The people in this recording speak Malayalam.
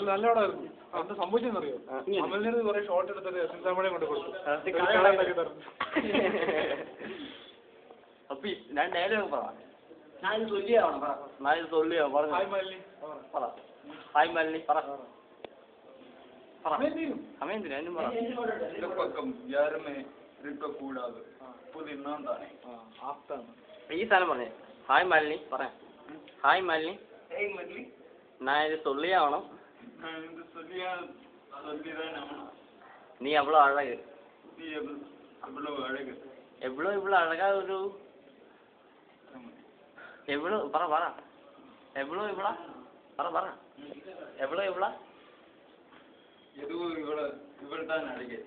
നല്ലോടായിരുന്നു. എന്താ സംഭവിച്ചെന്നറിയോ? അമലിന് കുറെ ഷോട്ട് എടുത്തിട്ട് സിന്താമണയെ കൊണ്ട് കൊടുത്തു. അപ്പൊ ഞാൻ ഡയലോഗ് പറ. ഹായ് മാലിനി പറ. അമേന്ദ്രൻ എന്നും പറ. ഈ സാധനം പറഞ്ഞേ. ഹായ് മാലിനി പറ. ഹായ് മാലിനി, நான் இது சொல்லியே ஆகணும். நீ எவ்வளோ அழகு, எவ்வளோ இவ்வளோ அழகா ஒரு எவ்வளோ പറ പറ எவ்வளோ இவ்வளோ പറ പറ எவ்வளோ இவ்வளோ இவள் தான் அழகு.